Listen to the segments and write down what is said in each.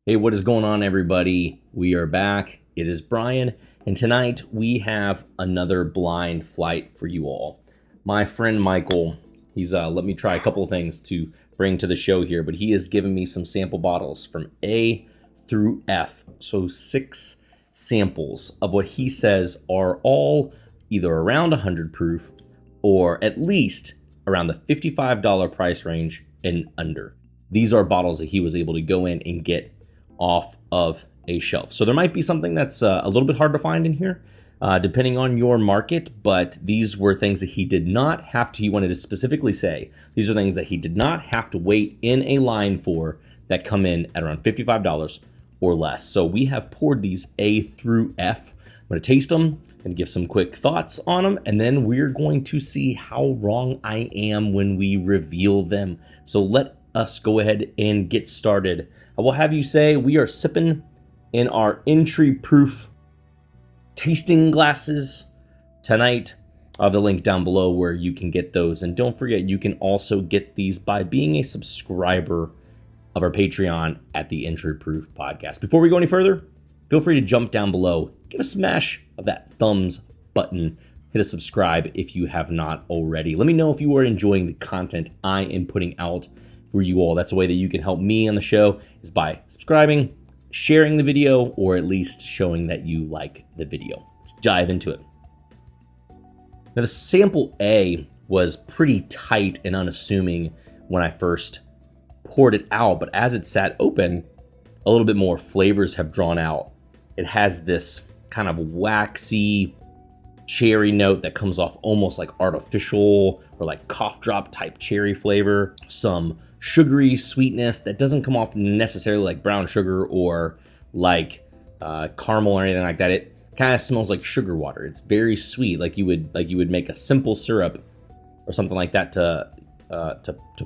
Hey, what is going on, everybody? We are back. It is Brian, and tonight we have another blind flight for you all. My friend Michael, he's let me try a couple of things to bring to the show here, but he has given me some sample bottles from A through F. So 6 samples of what he says are all either around 100 proof or at least around the $55 price range and under. These are bottles that he was able to go in and get off of a shelf. So there might be something that's a little bit hard to find in here, depending on your market, but these were things that he did not have to, he wanted to specifically say, these are things that he did not have to wait in a line for that come in at around $55 or less. So we have poured these A through F. I'm gonna taste them and give some quick thoughts on them, and then we're going to see how wrong I am when we reveal them. So let us go ahead and get started. I will have you say we are sipping in our entry-proof tasting glasses tonight. I'll have the link down below where you can get those. And don't forget, you can also get these by being a subscriber of our Patreon at the Entry Proof Podcast. Before we go any further, feel free to jump down below, give a smash of that thumbs button, hit a subscribe if you have not already. Let me know if you are enjoying the content I am putting out for you all. That's a way that you can help me on the show, is by subscribing, sharing the video, or at least showing that you like the video. Let's dive into it. Now, the sample A was pretty tight and unassuming when I first poured it out, but as it sat open, a little bit more flavors have drawn out. It has this kind of waxy cherry note that comes off almost like artificial or like cough drop type cherry flavor. Some sugary sweetness that doesn't come off necessarily like brown sugar or like caramel or anything like that. It kind of smells like sugar water. It's very sweet, like you would make a simple syrup or something like that to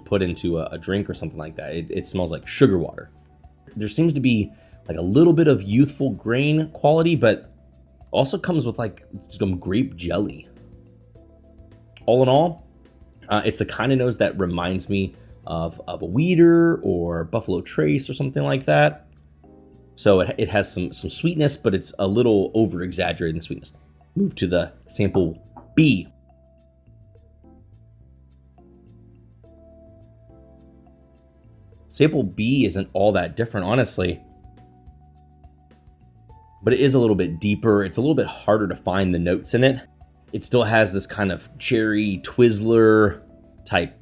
put into a drink or something like that. It smells like sugar water. There seems to be like a little bit of youthful grain quality, but also comes with like some grape jelly. All in all, it's the kind of nose that reminds me of a Weeder or Buffalo Trace or something like that. So it has some sweetness, but it's a little over exaggerated in sweetness. Move to the sample B. Sample B isn't all that different, honestly, but it is a little bit deeper. It's a little bit harder to find the notes in it. It still has this kind of cherry Twizzler type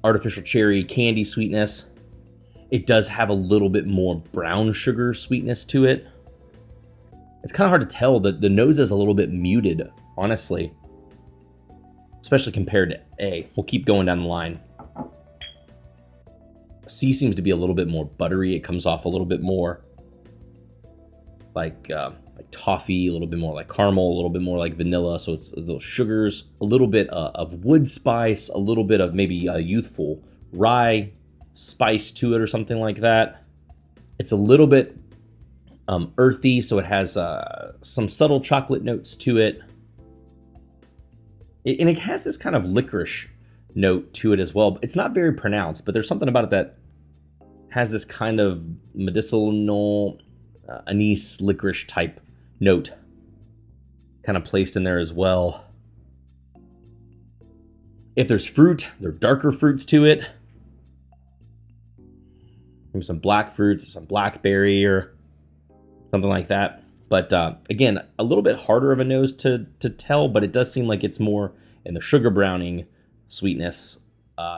artificial cherry candy sweetness. It does have a little bit more brown sugar sweetness to it. It's kind of hard to tell. The nose is a little bit muted, honestly, especially compared to A. We'll keep going down the line. C seems to be a little bit more buttery. It comes off a little bit more like toffee, a little bit more like caramel, a little bit more like vanilla. So it's those sugars, a little bit of wood spice, a little bit of maybe a youthful rye spice to it or something like that. It's a little bit earthy, so it has some subtle chocolate notes to it. And it has this kind of licorice note to it as well. It's not very pronounced, but there's something about it that has this kind of medicinal anise licorice type note kind of placed in there as well. If there's fruit, there are darker fruits to it. Maybe some black fruits, some blackberry or something like that. But again, a little bit harder of a nose to tell, but it does seem like it's more in the sugar browning sweetness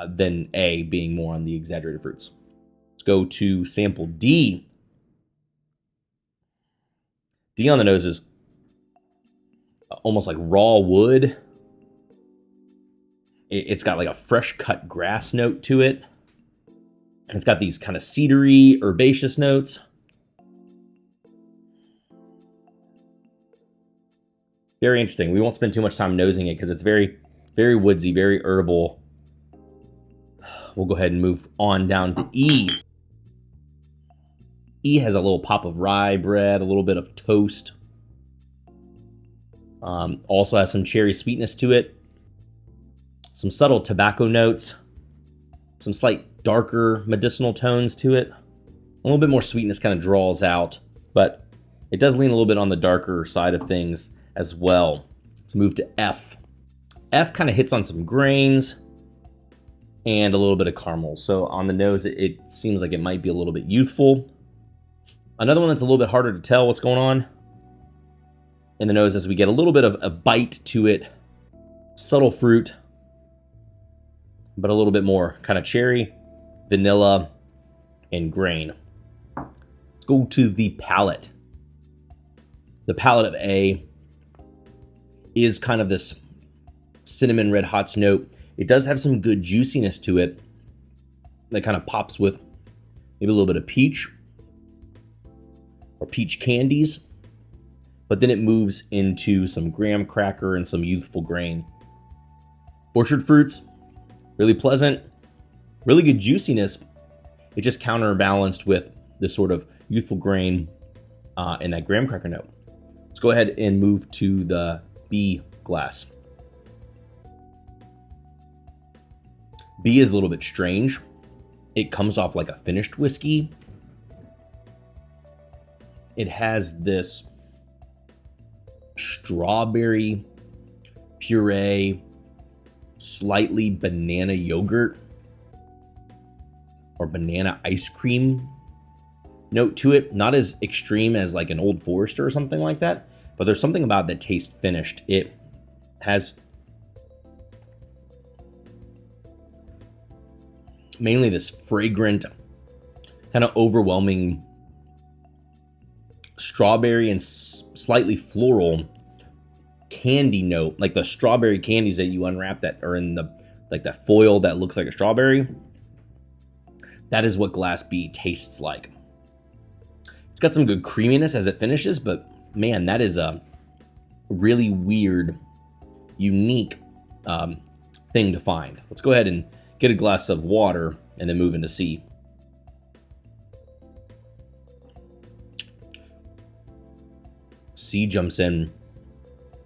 than A, being more on the exaggerated fruits. Let's go to sample D. D on the nose is almost like raw wood. It's got like a fresh cut grass note to it. And it's got these kind of cedary, herbaceous notes. Very interesting. We won't spend too much time nosing it because it's very, very woodsy, very herbal. We'll go ahead and move on down to E. E has a little pop of rye bread, a little bit of toast. Also has some cherry sweetness to it. Some subtle tobacco notes. Some slight darker medicinal tones to it. A little bit more sweetness kind of draws out, but it does lean a little bit on the darker side of things as well. Let's move to F. F kind of hits on some grains and a little bit of caramel. So on the nose, it seems like it might be a little bit youthful. Another one that's a little bit harder to tell what's going on in the nose as we get a little bit of a bite to it. Subtle fruit, but a little bit more kind of cherry, vanilla, and grain. Let's go to the palate. The palate of A is kind of this cinnamon red hots note. It does have some good juiciness to it that kind of pops with maybe a little bit of peach or peach candies, but then it moves into some graham cracker and some youthful grain. Orchard fruits, really pleasant, really good juiciness. It just counterbalanced with this sort of youthful grain and that graham cracker note. Let's go ahead and move to the B glass. B is a little bit strange. It comes off like a finished whiskey. It has this strawberry puree, slightly banana yogurt or banana ice cream note to it. Not as extreme as like an Old Forester or something like that, but there's something about that tastes finished. It has mainly this fragrant, kind of overwhelming strawberry and slightly floral candy note, like the strawberry candies that you unwrap that are in the like that foil that looks like a strawberry. That is what Glass B tastes like. It's got some good creaminess as it finishes, but man, that is a really weird, unique thing to find. Let's go ahead and get a glass of water and then move into C. C jumps in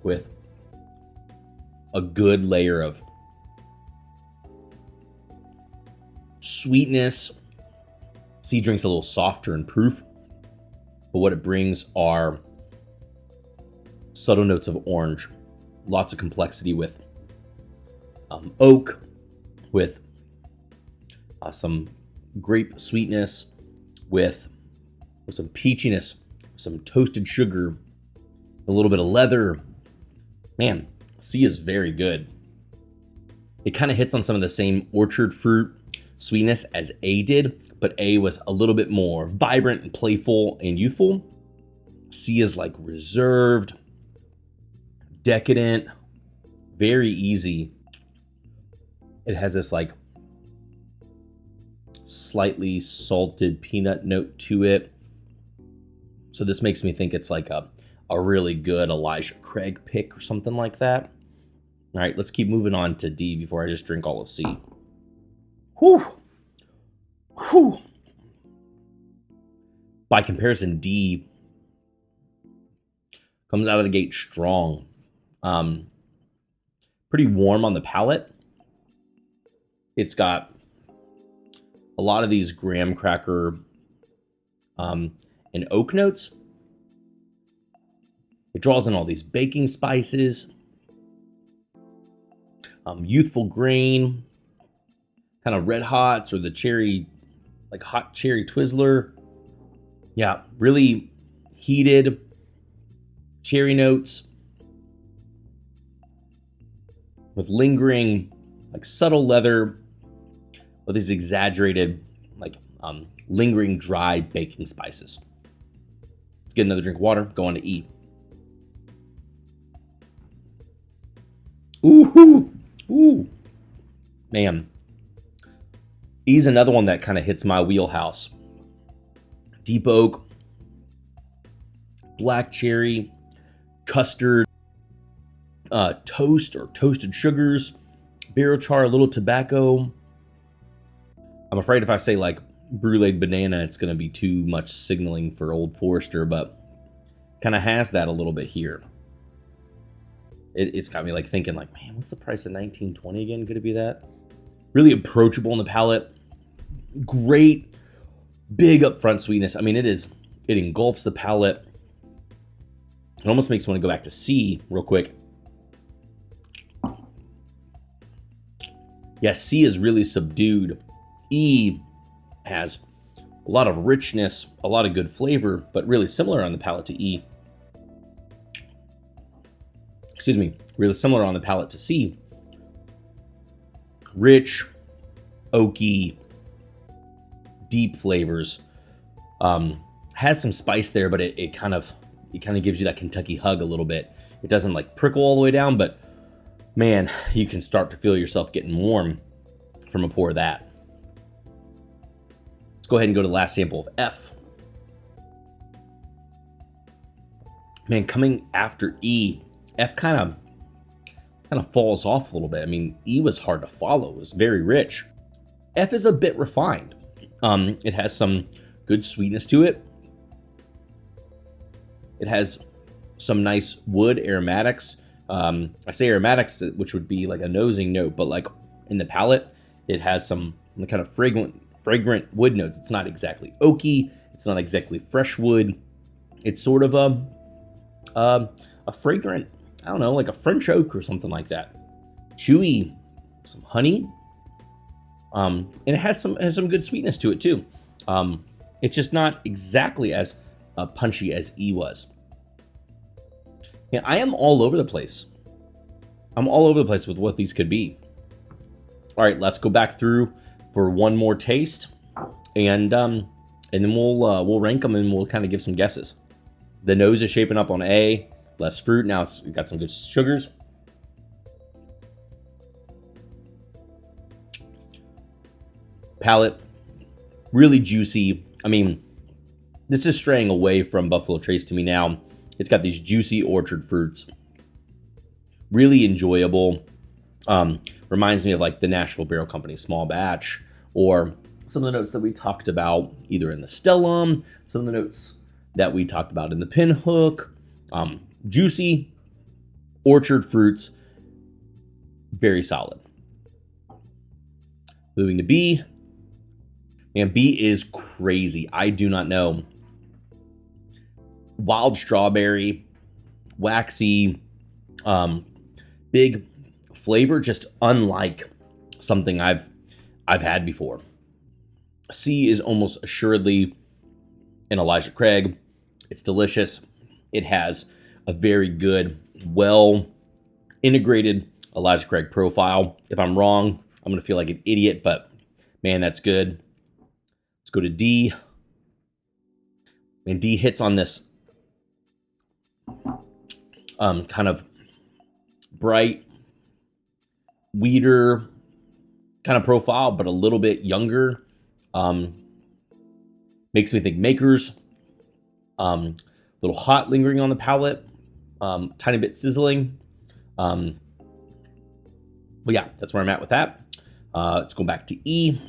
with a good layer of sweetness. C drinks a little softer in proof, but what it brings are subtle notes of orange, lots of complexity with oak, with some grape sweetness, with some peachiness, some toasted sugar, a little bit of leather. Man, C is very good. It kind of hits on some of the same orchard fruit sweetness as A did, but A was a little bit more vibrant and playful and youthful. C is like reserved, decadent, very easy. It has this like slightly salted peanut note to it. So this makes me think it's like a really good Elijah Craig pick or something like that. All right, let's keep moving on to D before I just drink all of C. Whew. Whew. By comparison, D comes out of the gate strong. Pretty warm on the palate. It's got a lot of these graham cracker and oak notes. It draws in all these baking spices, youthful grain, kind of red hots or the cherry, like hot cherry Twizzler. Yeah, really heated cherry notes with lingering, like subtle leather, with these exaggerated, like lingering dry baking spices. Let's get another drink of water, go on to E. Ooh, ooh, man. E's another one that kind of hits my wheelhouse. Deep oak, black cherry, custard, toast or toasted sugars, barrel char, a little tobacco. I'm afraid if I say like bruleed banana, it's going to be too much signaling for Old Forester, but kind of has that a little bit here. It's got me like thinking like, man, what's the price of 1920 again? Could it be that? Really approachable in the palate. Great Big upfront sweetness. I mean, it engulfs the palate. It almost makes me want to go back to C real quick. Yeah, C is really subdued. E has a lot of richness, a lot of good flavor, but really similar on the palate to E. Excuse me, really similar on the palate to C. Rich, oaky, deep flavors. Has some spice there, but it kind of gives you that Kentucky hug a little bit. It doesn't like prickle all the way down, but man, you can start to feel yourself getting warm from a pour of that. Let's go ahead and go to the last sample of F. Man, coming after E, F kind of falls off a little bit. I mean, E was hard to follow. It was very rich. F is a bit refined. It has some good sweetness to it. It has some nice wood aromatics. I say aromatics, which would be like a nosing note, but like in the palate, it has some kind of fragrant wood notes. It's not exactly oaky. It's not exactly fresh wood. It's sort of a fragrant, I don't know, like a French oak or something like that. Chewy, some honey. And it has some good sweetness to it too. It's just not exactly as punchy as E was. Yeah, I am all over the place. I'm all over the place with what these could be. All right, let's go back through for one more taste, and then we'll rank them and we'll kind of give some guesses. The nose is shaping up on A, less fruit. Now it's got some good sugars. Palate, really juicy. I mean, this is straying away from Buffalo Trace to me now. It's got these juicy orchard fruits. Really enjoyable. Reminds me of like the Nashville Barrel Company small batch, or some of the notes that we talked about either in the Stellum, some of the notes that we talked about in the Pinhook. Juicy orchard fruits. Very solid. Moving to B. Man, B is crazy. I do not know. Wild strawberry, waxy, big flavor, just unlike something I've had before. C is almost assuredly an Elijah Craig. It's delicious. It has a very good, well integrated Elijah Craig profile. If I'm wrong, I'm gonna feel like an idiot, but man, that's good. Let's go to D. And D hits on this kind of bright, weeder kind of profile, but a little bit younger. Makes me think Makers. Little hot lingering on the palate. Tiny bit sizzling. But yeah, that's where I'm at with that. Let's go back to E.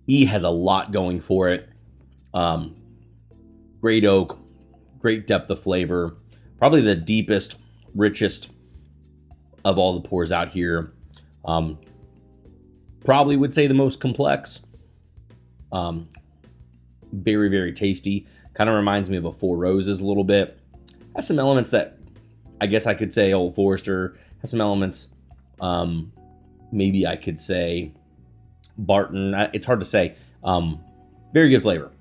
E has a lot going for it. Great oak, great depth of flavor. Probably the deepest, richest of all the pours out here. Probably would say the most complex. Very, very tasty. Kind of reminds me of a Four Roses a little bit. Has some elements that I guess I could say Old Forester. Has some elements, maybe I could say Barton. It's hard to say. Very good flavor.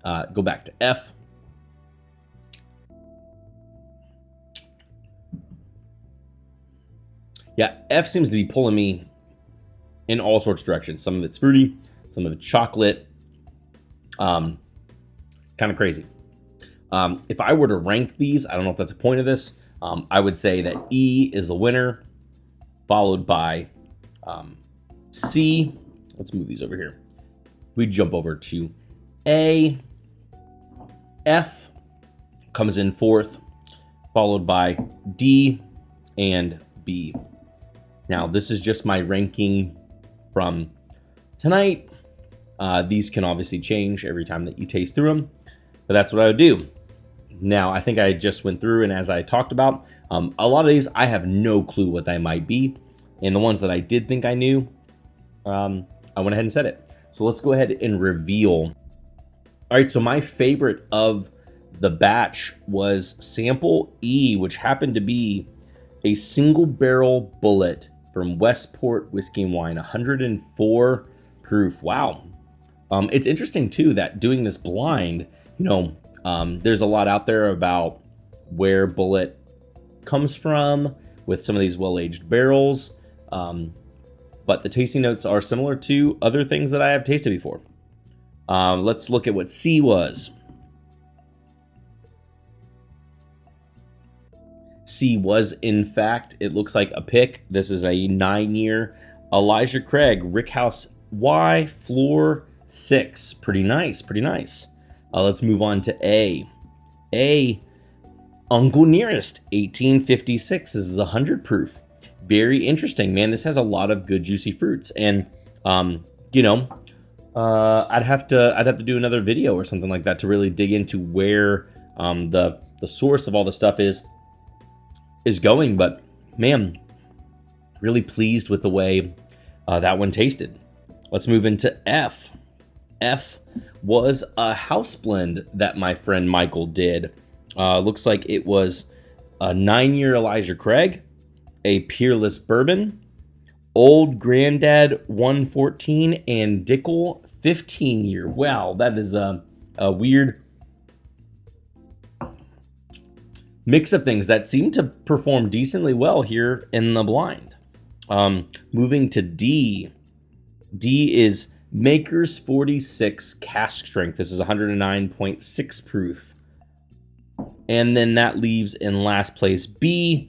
Go back to F. Yeah, F seems to be pulling me in all sorts of directions. Some of it's fruity, some of it's chocolate. Kind of crazy. If I were to rank these, I don't know if that's a point of this. I would say that E is the winner, followed by C. Let's move these over here. We jump over to A. F comes in fourth, followed by D and B. Now, this is just my ranking from tonight. These can obviously change every time that you taste through them, but that's what I would do. Now, I think I just went through, and as I talked about, a lot of these, I have no clue what they might be. And the ones that I did think I knew, I went ahead and said it. So let's go ahead and reveal. All right, so my favorite of the batch was sample E, which happened to be a single barrel bullet from Westport Whiskey and Wine, 104 proof. Wow. It's interesting too that doing this blind, there's a lot out there about where bullet comes from with some of these well-aged barrels. But the tasting notes are similar to other things that I have tasted before. Let's look at what C was. C was, in fact, it looks like a pick. This is a 9-year Elijah Craig Rickhouse Y Floor 6. Pretty nice, pretty nice. Let's move on to A. A, Uncle Nearest, 1856. This is 100 proof. Very interesting, man. This has a lot of good juicy fruits, and I'd have to do another video or something like that to really dig into where the source of all the stuff is going. But man, really pleased with the way that one tasted. Let's move into F. F was a house blend that my friend Michael did. Looks like it was a 9-year Elijah Craig, a Peerless Bourbon, Old Granddad 114, and Dickel 15-year. Wow, that is a weird mix of things that seem to perform decently well here in the blind. Moving to D. D is Maker's 46 cask strength. This is 109.6 proof. And then that leaves in last place B,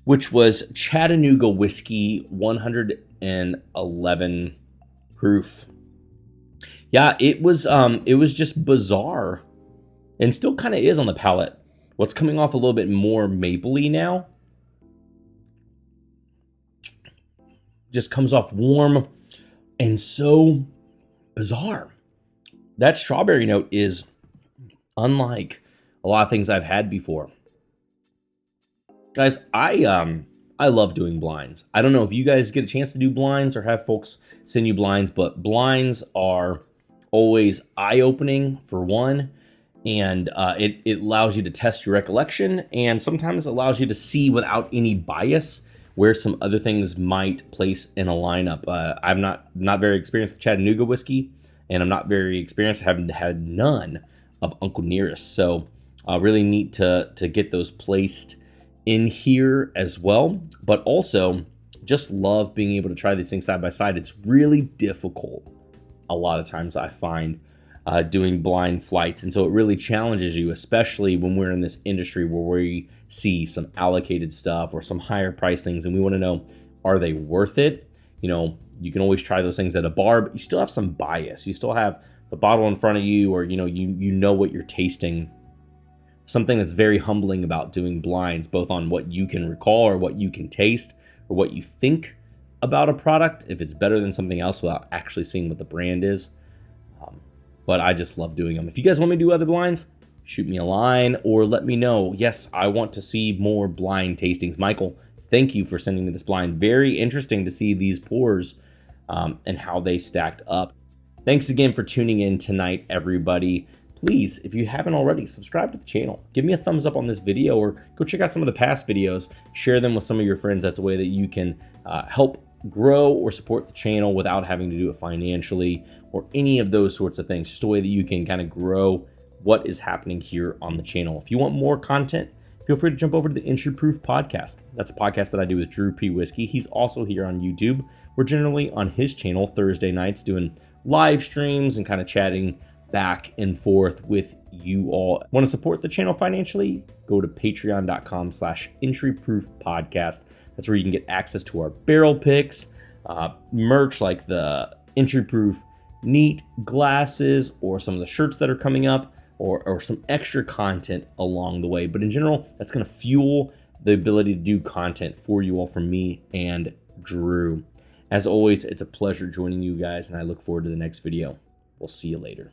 which was Chattanooga Whiskey, 111 proof. Yeah, it was just bizarre, and still kind of is on the palate. What's coming off a little bit more mapley now. Just comes off warm and so bizarre. That strawberry note is unlike a lot of things I've had before. Guys, I love doing blinds. I don't know if you guys get a chance to do blinds or have folks send you blinds, but blinds are always eye-opening for one, and it allows you to test your recollection, and sometimes allows you to see without any bias where some other things might place in a lineup. I'm not very experienced with Chattanooga whiskey, and I'm not very experienced, haven't had none of Uncle Nearest, so really neat to get those placed in here as well. But also just love being able to try these things side by side. It's really difficult a lot of times, I find, doing blind flights, and so it really challenges you, especially when we're in this industry where we see some allocated stuff or some higher price things, and we want to know, are they worth it? You can always try those things at a bar, but you still have some bias. You still have the bottle in front of you, or you know what you're tasting. Something that's very humbling about doing blinds, both on what you can recall or what you can taste or what you think about a product, if it's better than something else without actually seeing what the brand is. But I just love doing them. If you guys want me to do other blinds, shoot me a line or let me know. Yes, I want to see more blind tastings. Michael, thank you for sending me this blind. Very interesting to see these pours and how they stacked up. Thanks again for tuning in tonight, everybody. Please, if you haven't already, subscribe to the channel. Give me a thumbs up on this video, or go check out some of the past videos. Share them with some of your friends. That's a way that you can help grow or support the channel without having to do it financially or any of those sorts of things. Just a way that you can kind of grow what is happening here on the channel. If you want more content, feel free to jump over to the Entry Proof Podcast. That's a podcast that I do with Drew P. Whiskey. He's also here on YouTube. We're generally on his channel Thursday nights doing live streams and kind of chatting back and forth with you all. Want to support the channel financially? Go to patreon.com/entryproofpodcast. That's where you can get access to our barrel picks, merch like the Entry Proof neat glasses, or some of the shirts that are coming up, or some extra content along the way. But in general, that's going to fuel the ability to do content for you all from me and Drew. As always, it's a pleasure joining you guys, and I look forward to the next video. We'll see you later.